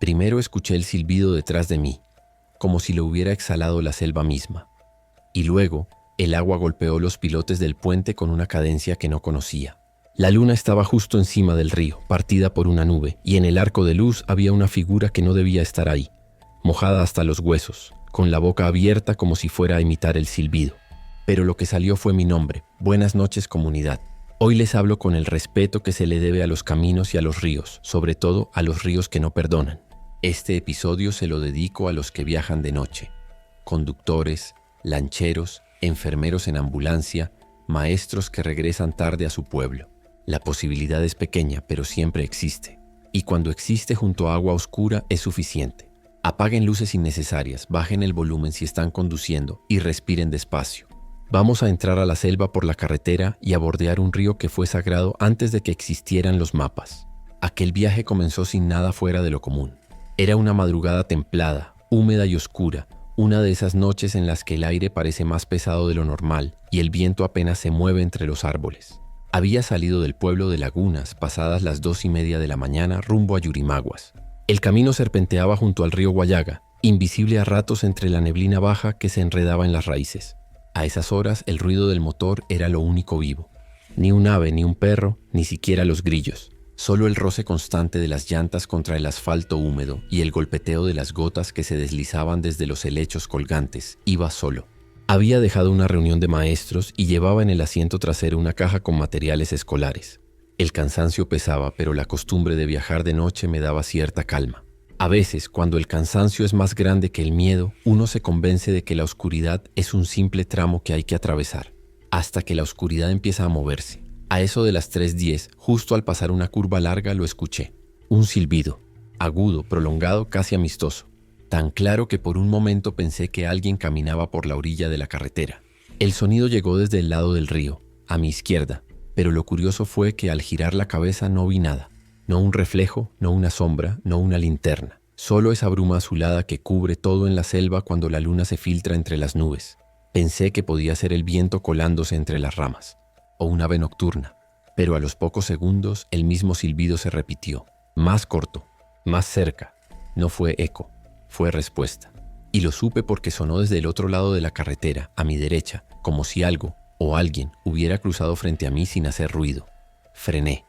Primero escuché el silbido detrás de mí, como si lo hubiera exhalado la selva misma. Y luego, el agua golpeó los pilotes del puente con una cadencia que no conocía. La luna estaba justo encima del río, partida por una nube, y en el arco de luz había una figura que no debía estar ahí, mojada hasta los huesos, con la boca abierta como si fuera a imitar el silbido. Pero lo que salió fue mi nombre: Buenas noches, comunidad. Hoy les hablo con el respeto que se le debe a los caminos y a los ríos, sobre todo a los ríos que no perdonan. Este episodio se lo dedico a los que viajan de noche: conductores, lancheros, enfermeros en ambulancia, maestros que regresan tarde a su pueblo. La posibilidad es pequeña, pero siempre existe. Y cuando existe junto a agua oscura es suficiente. Apaguen luces innecesarias, bajen el volumen si están conduciendo y respiren despacio. Vamos a entrar a la selva por la carretera y a bordear un río que fue sagrado antes de que existieran los mapas. Aquel viaje comenzó sin nada fuera de lo común. Era una madrugada templada, húmeda y oscura, una de esas noches en las que el aire parece más pesado de lo normal y el viento apenas se mueve entre los árboles. Había salido del pueblo de Lagunas pasadas las 2:30 de la mañana rumbo a Yurimaguas. El camino serpenteaba junto al río Guayaga, invisible a ratos entre la neblina baja que se enredaba en las raíces. A esas horas el ruido del motor era lo único vivo. Ni un ave, ni un perro, ni siquiera los grillos. Solo el roce constante de las llantas contra el asfalto húmedo y el golpeteo de las gotas que se deslizaban desde los helechos colgantes. Iba solo. Había dejado una reunión de maestros y llevaba en el asiento trasero una caja con materiales escolares. El cansancio pesaba, pero la costumbre de viajar de noche me daba cierta calma. A veces, cuando el cansancio es más grande que el miedo, uno se convence de que la oscuridad es un simple tramo que hay que atravesar, hasta que la oscuridad empieza a moverse. A eso de las 3:10, justo al pasar una curva larga, lo escuché. Un silbido, agudo, prolongado, casi amistoso. Tan claro que por un momento pensé que alguien caminaba por la orilla de la carretera. El sonido llegó desde el lado del río, a mi izquierda, pero lo curioso fue que al girar la cabeza no vi nada. No un reflejo, no una sombra, no una linterna. Solo esa bruma azulada que cubre todo en la selva cuando la luna se filtra entre las nubes. Pensé que podía ser el viento colándose entre las ramas, o un ave nocturna, pero a los pocos segundos el mismo silbido se repitió, más corto, más cerca. No fue eco, fue respuesta. Y lo supe porque sonó desde el otro lado de la carretera, a mi derecha, como si algo o alguien hubiera cruzado frente a mí sin hacer ruido. Frené.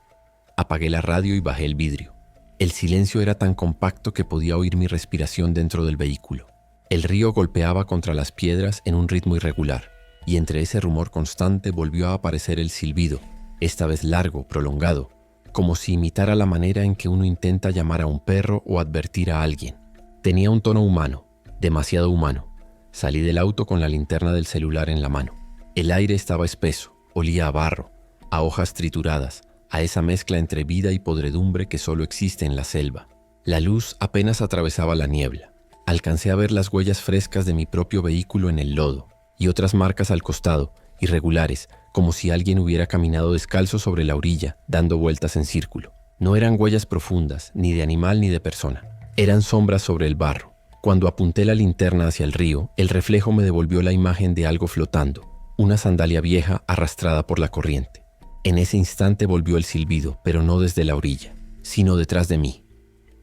Apagué la radio y bajé el vidrio. El silencio era tan compacto que podía oír mi respiración dentro del vehículo. El río golpeaba contra las piedras en un ritmo irregular, y entre ese rumor constante volvió a aparecer el silbido, esta vez largo, prolongado, como si imitara la manera en que uno intenta llamar a un perro o advertir a alguien. Tenía un tono humano, demasiado humano. Salí del auto con la linterna del celular en la mano. El aire estaba espeso, olía a barro, a hojas trituradas, a esa mezcla entre vida y podredumbre que solo existe en la selva. La luz apenas atravesaba la niebla. Alcancé a ver las huellas frescas de mi propio vehículo en el lodo y otras marcas al costado, irregulares, como si alguien hubiera caminado descalzo sobre la orilla, dando vueltas en círculo. No eran huellas profundas, ni de animal ni de persona. Eran sombras sobre el barro. Cuando apunté la linterna hacia el río, el reflejo me devolvió la imagen de algo flotando, una sandalia vieja arrastrada por la corriente. En ese instante volvió el silbido, pero no desde la orilla, sino detrás de mí.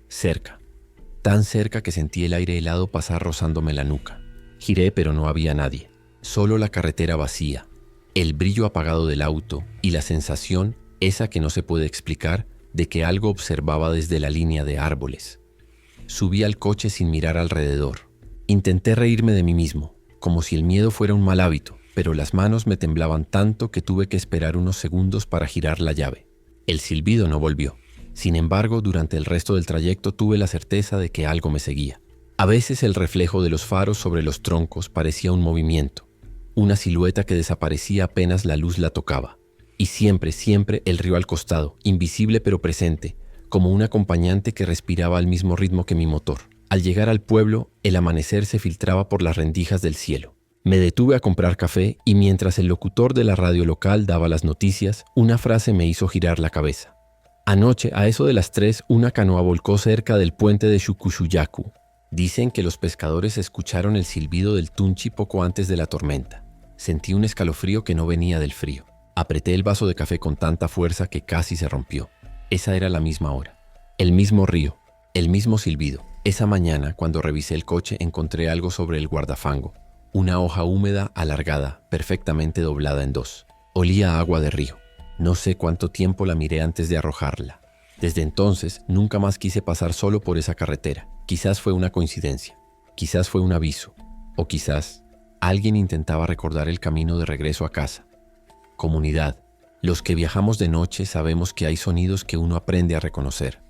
Cerca, tan cerca que sentí el aire helado pasar rozándome la nuca. Giré, pero no había nadie. Solo la carretera vacía, el brillo apagado del auto y la sensación, esa que no se puede explicar, de que algo observaba desde la línea de árboles. Subí al coche sin mirar alrededor. Intenté reírme de mí mismo, como si el miedo fuera un mal hábito, pero las manos me temblaban tanto que tuve que esperar unos segundos para girar la llave. El silbido no volvió. Sin embargo, durante el resto del trayecto tuve la certeza de que algo me seguía. A veces el reflejo de los faros sobre los troncos parecía un movimiento, una silueta que desaparecía apenas la luz la tocaba. Y siempre, siempre el río al costado, invisible pero presente, como un acompañante que respiraba al mismo ritmo que mi motor. Al llegar al pueblo, el amanecer se filtraba por las rendijas del cielo. Me detuve a comprar café y mientras el locutor de la radio local daba las noticias, una frase me hizo girar la cabeza. Anoche, a eso de las 3, una canoa volcó cerca del puente de Xucushuyacu. Dicen que los pescadores escucharon el silbido del tunchi poco antes de la tormenta. Sentí un escalofrío que no venía del frío. Apreté el vaso de café con tanta fuerza que casi se rompió. Esa era la misma hora, el mismo río, El mismo silbido. Esa mañana, cuando revisé el coche, encontré algo sobre el guardafango. Una hoja húmeda, alargada, perfectamente doblada en dos. Olía a agua de río. No sé cuánto tiempo la miré antes de arrojarla. Desde entonces, nunca más quise pasar solo por esa carretera. Quizás fue una coincidencia. Quizás fue un aviso. O quizás alguien intentaba recordar el camino de regreso a casa. Comunidad. Los que viajamos de noche sabemos que hay sonidos que uno aprende a reconocer.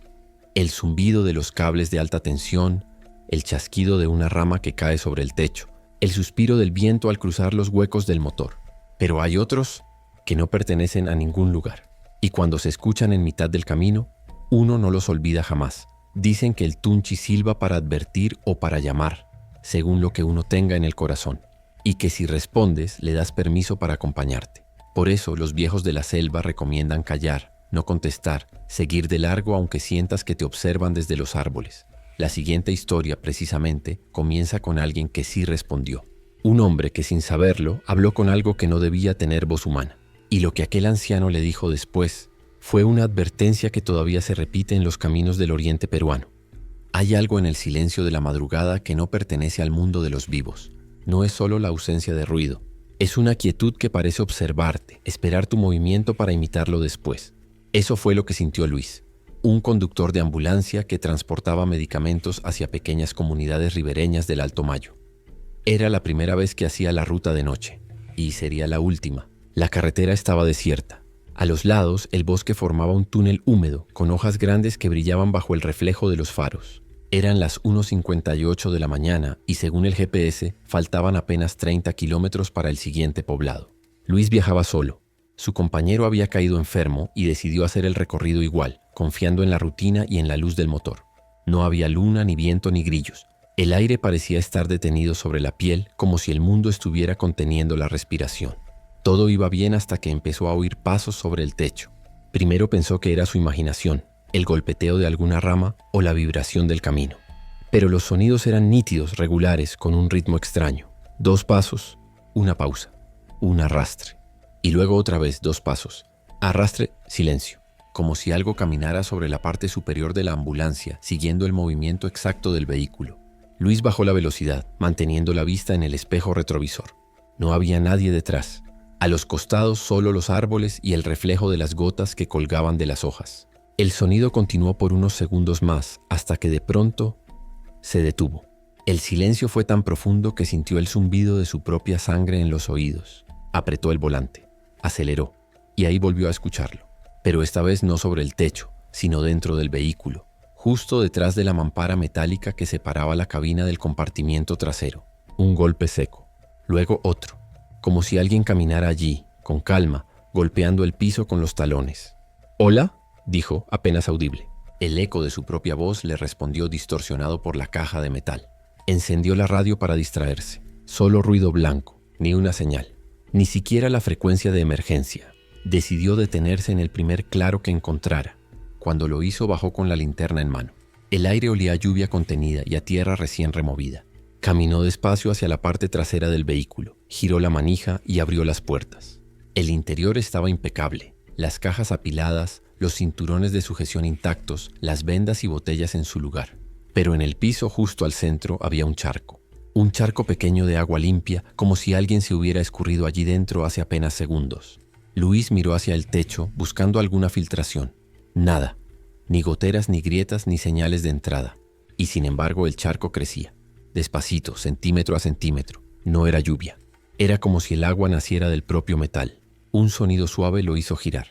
El zumbido de los cables de alta tensión, el chasquido de una rama que cae sobre el techo, el suspiro del viento al cruzar los huecos del motor. Pero hay otros que no pertenecen a ningún lugar. Y cuando se escuchan en mitad del camino, uno no los olvida jamás. Dicen que el tunchi silba para advertir o para llamar, según lo que uno tenga en el corazón. Y que si respondes, le das permiso para acompañarte. Por eso los viejos de la selva recomiendan callar, no contestar, seguir de largo aunque sientas que te observan desde los árboles. La siguiente historia, precisamente, comienza con alguien que sí respondió. Un hombre que sin saberlo habló con algo que no debía tener voz humana. Y lo que aquel anciano le dijo después fue una advertencia que todavía se repite en los caminos del oriente peruano. Hay algo en el silencio de la madrugada que no pertenece al mundo de los vivos. No es solo la ausencia de ruido. Es una quietud que parece observarte, esperar tu movimiento para imitarlo después. Eso fue lo que sintió Luis, un conductor de ambulancia que transportaba medicamentos hacia pequeñas comunidades ribereñas del Alto Mayo. Era la primera vez que hacía la ruta de noche, y sería la última. La carretera estaba desierta. A los lados, el bosque formaba un túnel húmedo, con hojas grandes que brillaban bajo el reflejo de los faros. Eran las 1:58 de la mañana y según el GPS, faltaban apenas 30 kilómetros para el siguiente poblado. Luis viajaba solo. Su compañero había caído enfermo y decidió hacer el recorrido igual, confiando en la rutina y en la luz del motor. No había luna, ni viento, ni grillos. El aire parecía estar detenido sobre la piel, como si el mundo estuviera conteniendo la respiración. Todo iba bien hasta que empezó a oír pasos sobre el techo. Primero pensó que era su imaginación, el golpeteo de alguna rama o la vibración del camino. Pero los sonidos eran nítidos, regulares, con un ritmo extraño. 2 pasos, una pausa, un arrastre. Y luego otra vez 2 pasos. Arrastre, silencio. Como si algo caminara sobre la parte superior de la ambulancia, siguiendo el movimiento exacto del vehículo. Luis bajó la velocidad, manteniendo la vista en el espejo retrovisor. No había nadie detrás. A los costados solo los árboles y el reflejo de las gotas que colgaban de las hojas. El sonido continuó por unos segundos más, hasta que de pronto se detuvo. El silencio fue tan profundo que sintió el zumbido de su propia sangre en los oídos. Apretó el volante, aceleró, y ahí volvió a escucharlo. Pero esta vez no sobre el techo, sino dentro del vehículo, justo detrás de la mampara metálica que separaba la cabina del compartimiento trasero. Un golpe seco, luego otro, como si alguien caminara allí, con calma, golpeando el piso con los talones. «¿Hola?», dijo, apenas audible. El eco de su propia voz le respondió distorsionado por la caja de metal. Encendió la radio para distraerse. Solo ruido blanco, ni una señal, ni siquiera la frecuencia de emergencia. Decidió detenerse en el primer claro que encontrara. Cuando lo hizo, bajó con la linterna en mano. El aire olía a lluvia contenida y a tierra recién removida. Caminó despacio hacia la parte trasera del vehículo, giró la manija y abrió las puertas. El interior estaba impecable, las cajas apiladas, los cinturones de sujeción intactos, las vendas y botellas en su lugar. Pero en el piso justo al centro había un charco pequeño de agua limpia, como si alguien se hubiera escurrido allí dentro hace apenas segundos. Luis miró hacia el techo buscando alguna filtración. Nada, ni goteras, ni grietas, ni señales de entrada. Y sin embargo el charco crecía. Despacito, centímetro a centímetro. No era lluvia. Era como si el agua naciera del propio metal. Un sonido suave lo hizo girar.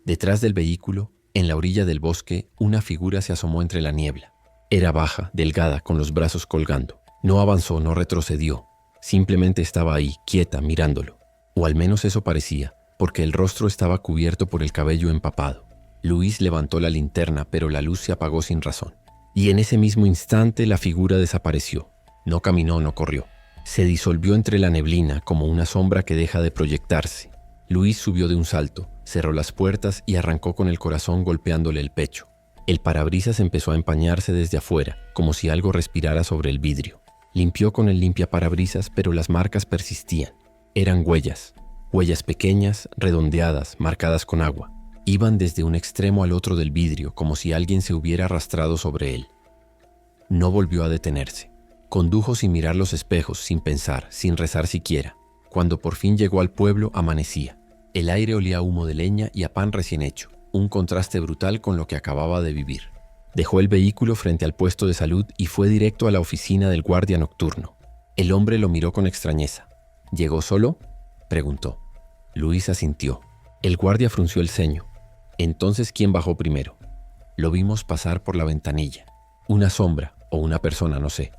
Detrás del vehículo, en la orilla del bosque, una figura se asomó entre la niebla. Era baja, delgada, con los brazos colgando. No avanzó, no retrocedió. Simplemente estaba ahí, quieta, mirándolo. O al menos eso parecía, porque el rostro estaba cubierto por el cabello empapado. Luis levantó la linterna, pero la luz se apagó sin razón. Y en ese mismo instante la figura desapareció. No caminó, no corrió. Se disolvió entre la neblina como una sombra que deja de proyectarse. Luis subió de un salto, cerró las puertas y arrancó con el corazón golpeándole el pecho. El parabrisas empezó a empañarse desde afuera, como si algo respirara sobre el vidrio. Limpió con el limpiaparabrisas, pero las marcas persistían. Eran huellas pequeñas, redondeadas, marcadas con agua. Iban desde un extremo al otro del vidrio, como si alguien se hubiera arrastrado sobre él. No volvió a detenerse. Condujo sin mirar los espejos, sin pensar, sin rezar siquiera. Cuando por fin llegó al pueblo, amanecía. El aire olía a humo de leña y a pan recién hecho, un contraste brutal con lo que acababa de vivir. Dejó el vehículo frente al puesto de salud y fue directo a la oficina del guardia nocturno. El hombre lo miró con extrañeza. ¿Llegó solo?, preguntó. Luis asintió. El guardia frunció el ceño. Entonces, ¿quién bajó primero? Lo vimos pasar por la ventanilla. Una sombra o una persona, no sé.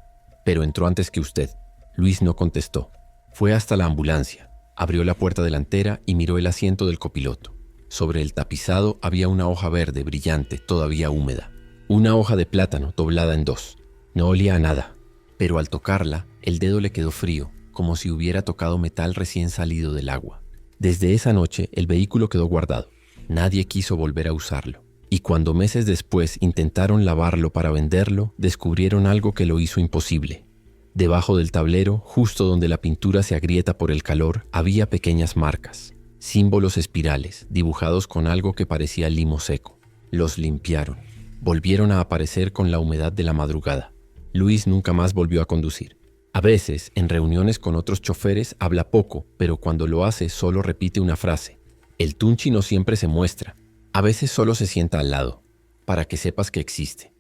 Pero entró antes que usted. Luis no contestó. Fue hasta la ambulancia. Abrió la puerta delantera y miró el asiento del copiloto. Sobre el tapizado había una hoja verde, brillante, todavía húmeda. Una hoja de plátano doblada en dos. No olía a nada, pero al tocarla, el dedo le quedó frío, como si hubiera tocado metal recién salido del agua. Desde esa noche, el vehículo quedó guardado. Nadie quiso volver a usarlo. Y cuando meses después intentaron lavarlo para venderlo, descubrieron algo que lo hizo imposible. Debajo del tablero, justo donde la pintura se agrieta por el calor, había pequeñas marcas, símbolos espirales, dibujados con algo que parecía limo seco. Los limpiaron. Volvieron a aparecer con la humedad de la madrugada. Luis nunca más volvió a conducir. A veces, en reuniones con otros choferes, habla poco, pero cuando lo hace solo repite una frase. El Tunchi no siempre se muestra. A veces solo se sienta al lado, para que sepas que existe.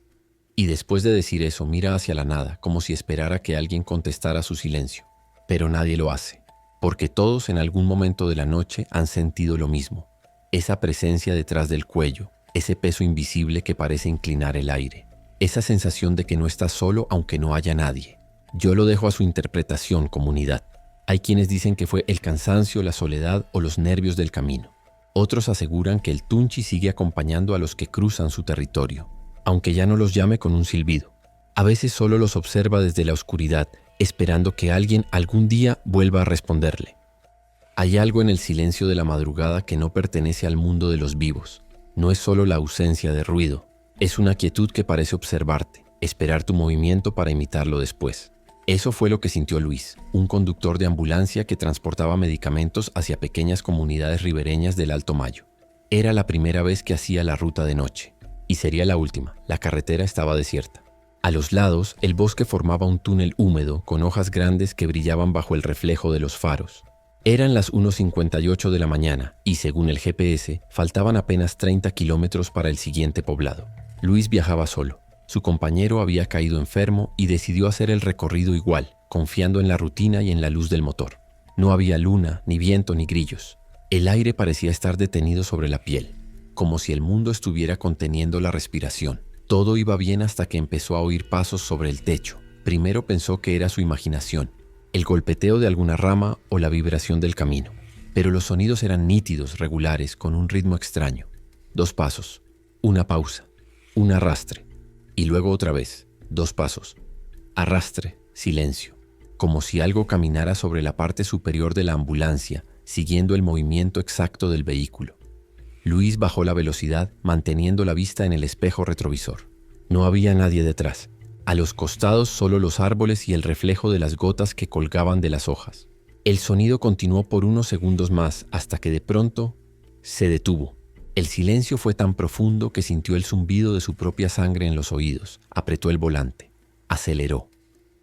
Y después de decir eso, mira hacia la nada, como si esperara que alguien contestara su silencio. Pero nadie lo hace, porque todos en algún momento de la noche han sentido lo mismo. Esa presencia detrás del cuello, ese peso invisible que parece inclinar el aire. Esa sensación de que no estás solo aunque no haya nadie. Yo lo dejo a su interpretación, comunidad. Hay quienes dicen que fue el cansancio, la soledad o los nervios del camino. Otros aseguran que el Tunchi sigue acompañando a los que cruzan su territorio, aunque ya no los llame con un silbido. A veces solo los observa desde la oscuridad, esperando que alguien algún día vuelva a responderle. Hay algo en el silencio de la madrugada que no pertenece al mundo de los vivos. No es solo la ausencia de ruido, es una quietud que parece observarte, esperar tu movimiento para imitarlo después. Eso fue lo que sintió Luis, un conductor de ambulancia que transportaba medicamentos hacia pequeñas comunidades ribereñas del Alto Mayo. Era la primera vez que hacía la ruta de noche. Y sería la última, la carretera estaba desierta. A los lados, el bosque formaba un túnel húmedo con hojas grandes que brillaban bajo el reflejo de los faros. Eran las 1:58 de la mañana y, según el GPS, faltaban apenas 30 kilómetros para el siguiente poblado. Luis viajaba solo. Su compañero había caído enfermo y decidió hacer el recorrido igual, confiando en la rutina y en la luz del motor. No había luna, ni viento, ni grillos. El aire parecía estar detenido sobre la piel, como si el mundo estuviera conteniendo la respiración. Todo iba bien hasta que empezó a oír pasos sobre el techo. Primero pensó que era su imaginación, el golpeteo de alguna rama o la vibración del camino. Pero los sonidos eran nítidos, regulares, con un ritmo extraño. 2 pasos, una pausa, un arrastre. Y luego otra vez, 2 pasos, arrastre, silencio, como si algo caminara sobre la parte superior de la ambulancia, siguiendo el movimiento exacto del vehículo. Luis bajó la velocidad, manteniendo la vista en el espejo retrovisor. No había nadie detrás. A los costados solo los árboles y el reflejo de las gotas que colgaban de las hojas. El sonido continuó por unos segundos más hasta que de pronto se detuvo. El silencio fue tan profundo que sintió el zumbido de su propia sangre en los oídos. Apretó el volante, aceleró,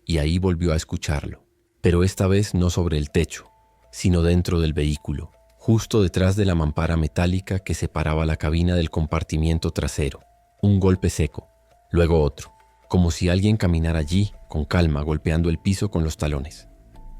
y ahí volvió a escucharlo. Pero esta vez no sobre el techo, sino dentro del vehículo, justo detrás de la mampara metálica que separaba la cabina del compartimiento trasero. Un golpe seco, luego otro, como si alguien caminara allí, con calma, golpeando el piso con los talones.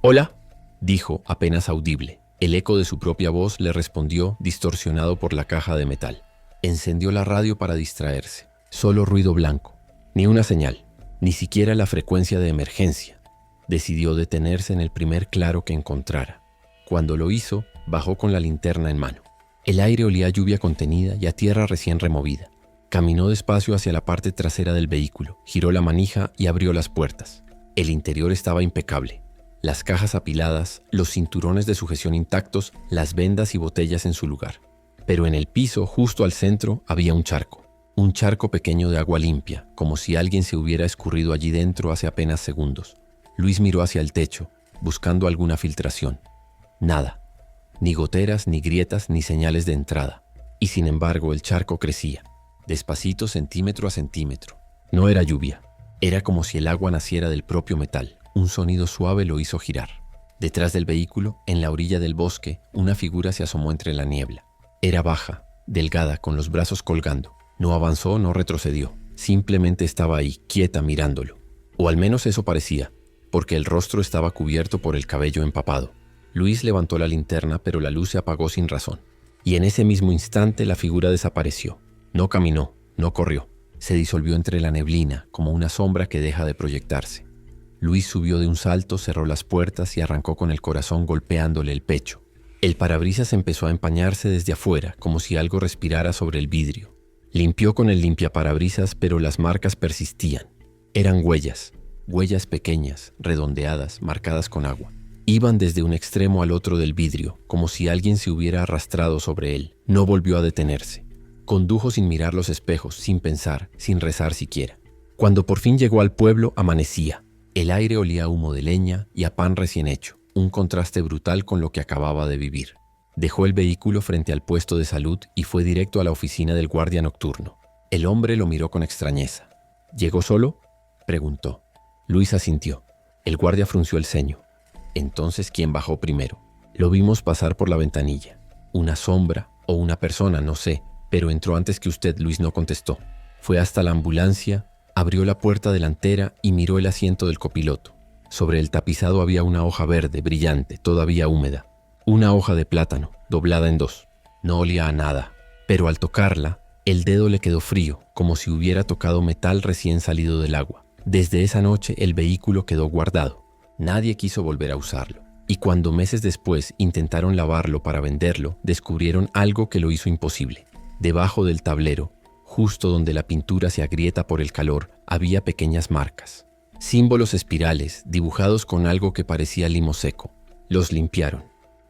«Hola», dijo, apenas audible. El eco de su propia voz le respondió, distorsionado por la caja de metal. Encendió la radio para distraerse. Solo ruido blanco. Ni una señal. Ni siquiera la frecuencia de emergencia. Decidió detenerse en el primer claro que encontrara. Cuando lo hizo, bajó con la linterna en mano. El aire olía a lluvia contenida y a tierra recién removida. Caminó despacio hacia la parte trasera del vehículo, giró la manija y abrió las puertas. El interior estaba impecable. Las cajas apiladas, los cinturones de sujeción intactos, las vendas y botellas en su lugar. Pero en el piso, justo al centro, había un charco pequeño de agua limpia, como si alguien se hubiera escurrido allí dentro hace apenas segundos. Luis miró hacia el techo, buscando alguna filtración. Nada, ni goteras, ni grietas, ni señales de entrada. Y sin embargo, el charco crecía, despacito, centímetro a centímetro. No era lluvia, Era como si el agua naciera del propio metal. Un sonido suave lo hizo girar. Detrás del vehículo, en la orilla del bosque, una figura se asomó entre la niebla. Era baja, delgada, con los brazos colgando. No avanzó, no retrocedió. Simplemente estaba ahí, quieta, mirándolo. O al menos eso parecía, porque el rostro estaba cubierto por el cabello empapado. Luis levantó la linterna, pero la luz se apagó sin razón. Y en ese mismo instante la figura desapareció. No caminó, no corrió. Se disolvió entre la neblina, como una sombra que deja de proyectarse. Luis subió de un salto, cerró las puertas y arrancó con el corazón golpeándole el pecho. El parabrisas empezó a empañarse desde afuera, como si algo respirara sobre el vidrio. Limpió con el limpiaparabrisas, pero las marcas persistían. Eran huellas, huellas pequeñas, redondeadas, marcadas con agua. Iban desde un extremo al otro del vidrio, como si alguien se hubiera arrastrado sobre él. No volvió a detenerse. Condujo sin mirar los espejos, sin pensar, sin rezar siquiera. Cuando por fin llegó al pueblo, amanecía. El aire olía a humo de leña y a pan recién hecho, un contraste brutal con lo que acababa de vivir. Dejó el vehículo frente al puesto de salud y fue directo a la oficina del guardia nocturno. El hombre lo miró con extrañeza. ¿Llegó solo?, preguntó. Luis asintió. El guardia frunció el ceño. Entonces, ¿quién bajó primero? Lo vimos pasar por la ventanilla. Una sombra o una persona, no sé, pero entró antes que usted. Luis no contestó. Fue hasta la ambulancia, abrió la puerta delantera y miró el asiento del copiloto. Sobre el tapizado había una hoja verde, brillante, todavía húmeda. Una hoja de plátano, doblada en dos. No olía a nada, pero al tocarla, el dedo le quedó frío, como si hubiera tocado metal recién salido del agua. Desde esa noche el vehículo quedó guardado. Nadie quiso volver a usarlo. Y cuando meses después intentaron lavarlo para venderlo, descubrieron algo que lo hizo imposible. Debajo del tablero, justo donde la pintura se agrieta por el calor, había pequeñas marcas. Símbolos espirales, dibujados con algo que parecía limo seco. Los limpiaron.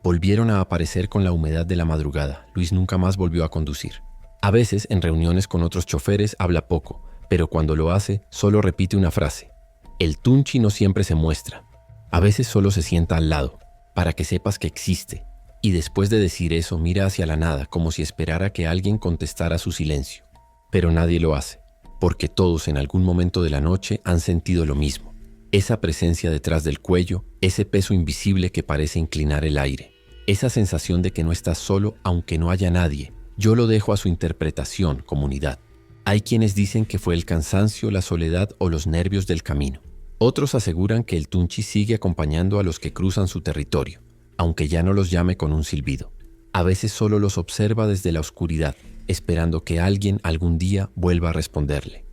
Volvieron a aparecer con la humedad de la madrugada. Luis nunca más volvió a conducir. A veces, en reuniones con otros choferes, habla poco, pero cuando lo hace, solo repite una frase. El Tunchi no siempre se muestra. A veces solo se sienta al lado, para que sepas que existe. Y después de decir eso, mira hacia la nada, como si esperara que alguien contestara su silencio. Pero nadie lo hace, porque todos en algún momento de la noche han sentido lo mismo. Esa presencia detrás del cuello, ese peso invisible que parece inclinar el aire. Esa sensación de que no estás solo aunque no haya nadie. Yo lo dejo a su interpretación, comunidad. Hay quienes dicen que fue el cansancio, la soledad o los nervios del camino. Otros aseguran que el Tunchi sigue acompañando a los que cruzan su territorio, aunque ya no los llame con un silbido. A veces solo los observa desde la oscuridad, esperando que alguien algún día vuelva a responderle.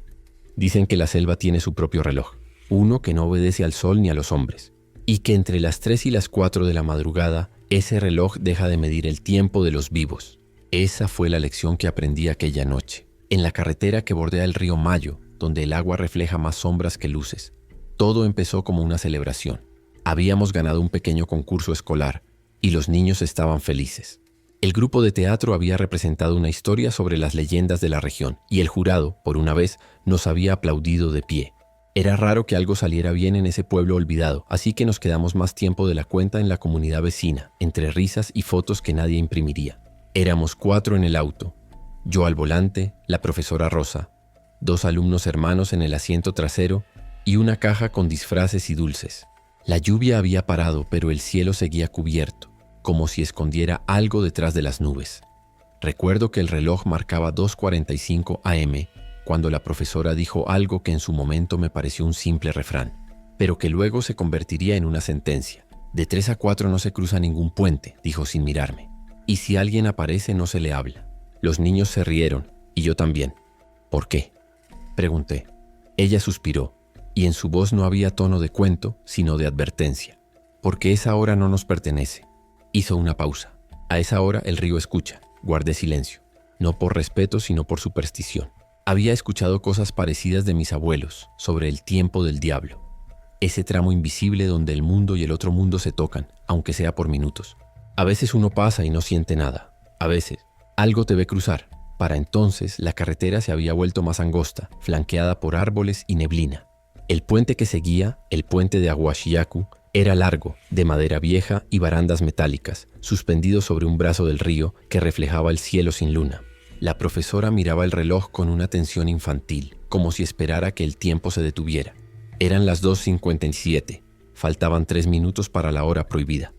Dicen que la selva tiene su propio reloj, uno que no obedece al sol ni a los hombres, y que entre las 3 y las 4 de la madrugada, ese reloj deja de medir el tiempo de los vivos. Esa fue la lección que aprendí aquella noche, en la carretera que bordea el río Mayo, donde el agua refleja más sombras que luces. Todo empezó como una celebración. Habíamos ganado un pequeño concurso escolar y los niños estaban felices. El grupo de teatro había representado una historia sobre las leyendas de la región y el jurado, por una vez, nos había aplaudido de pie. Era raro que algo saliera bien en ese pueblo olvidado, así que nos quedamos más tiempo de la cuenta en la comunidad vecina, entre risas y fotos que nadie imprimiría. Éramos 4 en el auto, yo al volante, la profesora Rosa, 2 alumnos hermanos en el asiento trasero y una caja con disfraces y dulces. La lluvia había parado, pero el cielo seguía cubierto, como si escondiera algo detrás de las nubes. Recuerdo que el reloj marcaba 2:45 AM, cuando la profesora dijo algo que en su momento me pareció un simple refrán, pero que luego se convertiría en una sentencia. De 3 a 4 no se cruza ningún puente, dijo sin mirarme. Y si alguien aparece no se le habla. Los niños se rieron, y yo también. ¿Por qué?, pregunté. Ella suspiró, y en su voz no había tono de cuento, sino de advertencia. Porque esa hora no nos pertenece. Hizo una pausa. A esa hora el río escucha. Guardé silencio. No por respeto, sino por superstición. Había escuchado cosas parecidas de mis abuelos, sobre el tiempo del diablo. Ese tramo invisible donde el mundo y el otro mundo se tocan, aunque sea por minutos. A veces uno pasa y no siente nada. A veces, algo te ve cruzar. Para entonces, la carretera se había vuelto más angosta, flanqueada por árboles y neblina. El puente que seguía, el puente de Aguashiyacu, era largo, de madera vieja y barandas metálicas, suspendido sobre un brazo del río que reflejaba el cielo sin luna. La profesora miraba el reloj con una atención infantil. como si esperara que el tiempo se detuviera. Eran las 2:57. Faltaban 3 minutos para la hora prohibida.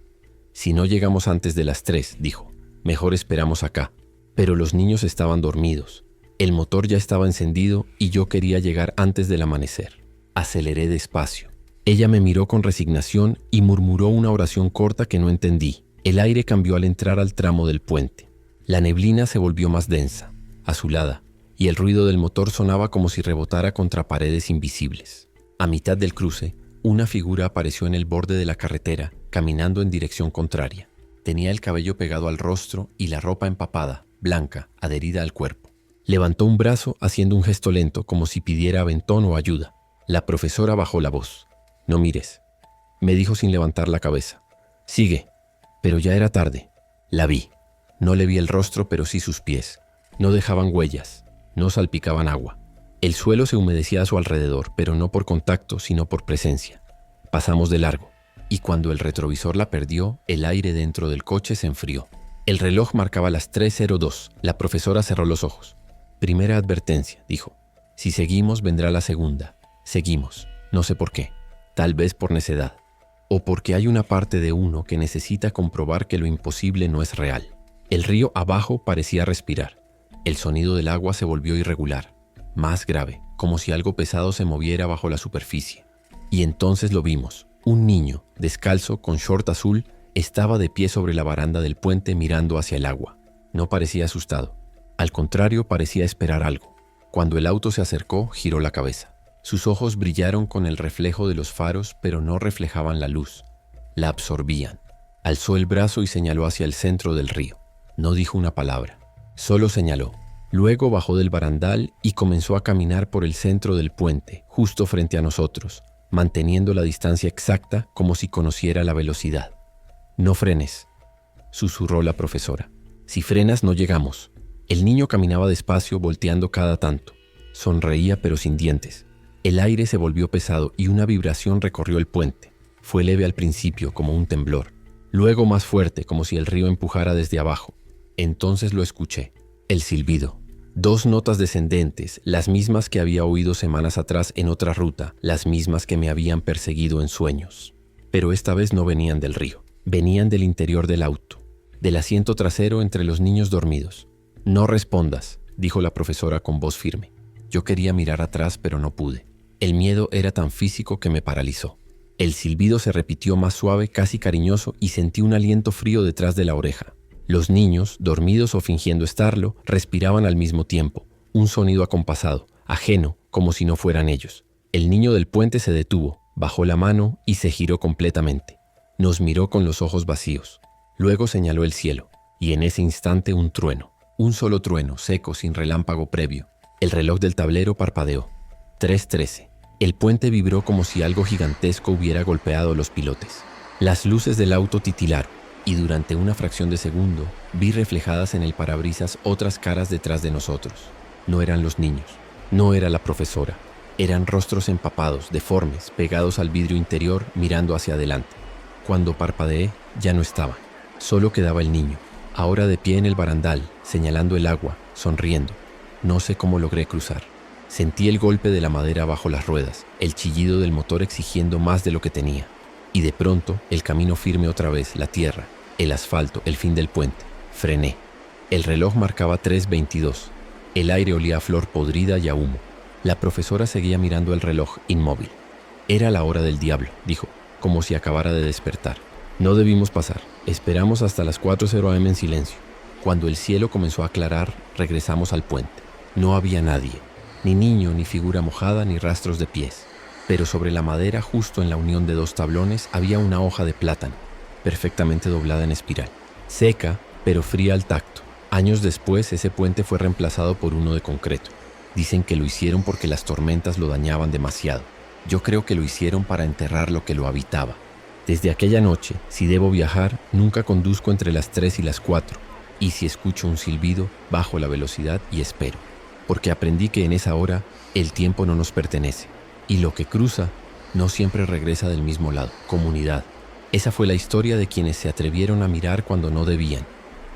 Si no llegamos antes de las 3, dijo, mejor esperamos acá. Pero los niños estaban dormidos. El motor ya estaba encendido y yo quería llegar antes del amanecer. Aceleré despacio. Ella me miró con resignación y murmuró una oración corta que no entendí. El aire cambió al entrar al tramo del puente. La neblina se volvió más densa, azulada, y el ruido del motor sonaba como si rebotara contra paredes invisibles. A mitad del cruce, una figura apareció en el borde de la carretera, caminando en dirección contraria. Tenía el cabello pegado al rostro y la ropa empapada, blanca, adherida al cuerpo. Levantó un brazo haciendo un gesto lento, como si pidiera aventón o ayuda. La profesora bajó la voz. «No mires», me dijo sin levantar la cabeza. «Sigue». Pero ya era tarde. La vi. No le vi el rostro, pero sí sus pies. No dejaban huellas, no salpicaban agua. El suelo se humedecía a su alrededor, pero no por contacto, sino por presencia. Pasamos de largo, y cuando el retrovisor la perdió, el aire dentro del coche se enfrió. El reloj marcaba las 3:02. La profesora cerró los ojos. «Primera advertencia», dijo. «Si seguimos, vendrá la segunda». Seguimos. No sé por qué. Tal vez por necedad. O porque hay una parte de uno que necesita comprobar que lo imposible no es real. El río abajo parecía respirar. El sonido del agua se volvió irregular, más grave, como si algo pesado se moviera bajo la superficie. Y entonces lo vimos. Un niño, descalzo, con short azul, estaba de pie sobre la baranda del puente mirando hacia el agua. No parecía asustado. Al contrario, parecía esperar algo. Cuando el auto se acercó, giró la cabeza. Sus ojos brillaron con el reflejo de los faros, pero no reflejaban la luz. La absorbían. Alzó el brazo y señaló hacia el centro del río. No dijo una palabra. Solo señaló. Luego bajó del barandal y comenzó a caminar por el centro del puente, justo frente a nosotros, manteniendo la distancia exacta como si conociera la velocidad. «No frenes», susurró la profesora. «Si frenas, no llegamos». El niño caminaba despacio, volteando cada tanto. Sonreía, pero sin dientes. El aire se volvió pesado y una vibración recorrió el puente. Fue leve al principio, como un temblor. Luego más fuerte, como si el río empujara desde abajo. Entonces lo escuché. El silbido. 2 notas descendentes, las mismas que había oído semanas atrás en otra ruta, las mismas que me habían perseguido en sueños. Pero esta vez no venían del río. Venían del interior del auto, del asiento trasero entre los niños dormidos. «No respondas», dijo la profesora con voz firme. Yo quería mirar atrás, pero no pude. El miedo era tan físico que me paralizó. El silbido se repitió más suave, casi cariñoso, y sentí un aliento frío detrás de la oreja. Los niños, dormidos o fingiendo estarlo, respiraban al mismo tiempo. Un sonido acompasado, ajeno, como si no fueran ellos. El niño del puente se detuvo, bajó la mano y se giró completamente. Nos miró con los ojos vacíos. Luego señaló el cielo, y en ese instante un trueno. Un solo trueno, seco, sin relámpago previo. El reloj del tablero parpadeó. 3:13. El puente vibró como si algo gigantesco hubiera golpeado los pilotes. Las luces del auto titilaron, y durante una fracción de segundo vi reflejadas en el parabrisas otras caras detrás de nosotros. No eran los niños, no era la profesora. Eran rostros empapados, deformes, pegados al vidrio interior, mirando hacia adelante. Cuando parpadeé, ya no estaban. Solo quedaba el niño, ahora de pie en el barandal, señalando el agua, sonriendo. No sé cómo logré cruzar. Sentí el golpe de la madera bajo las ruedas, el chillido del motor exigiendo más de lo que tenía. Y de pronto, el camino firme otra vez, la tierra, el asfalto, el fin del puente. Frené. El reloj marcaba 3:22. El aire olía a flor podrida y a humo. La profesora seguía mirando el reloj, inmóvil. Era la hora del diablo, dijo, como si acabara de despertar. No debimos pasar. Esperamos hasta las 4:00 am en silencio. Cuando el cielo comenzó a aclarar, regresamos al puente. No había nadie. Ni niño, ni figura mojada, ni rastros de pies. Pero sobre la madera, justo en la unión de 2 tablones, había una hoja de plátano, perfectamente doblada en espiral. Seca, pero fría al tacto. Años después, ese puente fue reemplazado por uno de concreto. Dicen que lo hicieron porque las tormentas lo dañaban demasiado. Yo creo que lo hicieron para enterrar lo que lo habitaba. Desde aquella noche, si debo viajar, nunca conduzco entre las 3 y las 4. Y si escucho un silbido, bajo la velocidad y espero. Porque aprendí que en esa hora, el tiempo no nos pertenece. Y lo que cruza, no siempre regresa del mismo lado. Comunidad. Esa fue la historia de quienes se atrevieron a mirar cuando no debían.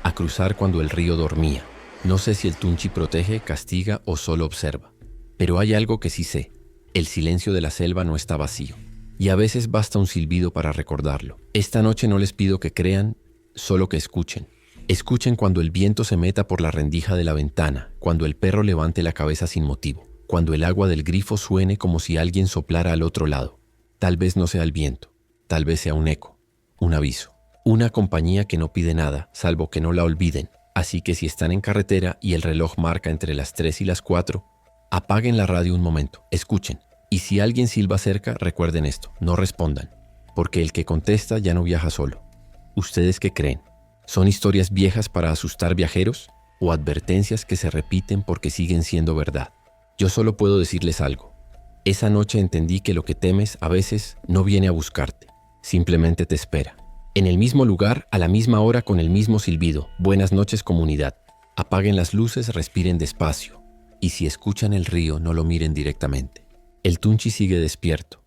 A cruzar cuando el río dormía. No sé si el Tunchi protege, castiga o solo observa. Pero hay algo que sí sé. El silencio de la selva no está vacío. Y a veces basta un silbido para recordarlo. Esta noche no les pido que crean, solo que escuchen. Escuchen cuando el viento se meta por la rendija de la ventana, cuando el perro levante la cabeza sin motivo, cuando el agua del grifo suene como si alguien soplara al otro lado. Tal vez no sea el viento, tal vez sea un eco, un aviso. Una compañía que no pide nada, salvo que no la olviden. Así que si están en carretera y el reloj marca entre las 3 y las 4, apaguen la radio un momento, escuchen. Y si alguien silba cerca, recuerden esto, no respondan, porque el que contesta ya no viaja solo. ¿Ustedes qué creen? ¿Son historias viejas para asustar viajeros o advertencias que se repiten porque siguen siendo verdad? Yo solo puedo decirles algo. Esa noche entendí que lo que temes a veces no viene a buscarte, simplemente te espera. En el mismo lugar, a la misma hora, con el mismo silbido. Buenas noches, comunidad. Apaguen las luces, respiren despacio. Y si escuchan el río, no lo miren directamente. El Tunchi sigue despierto.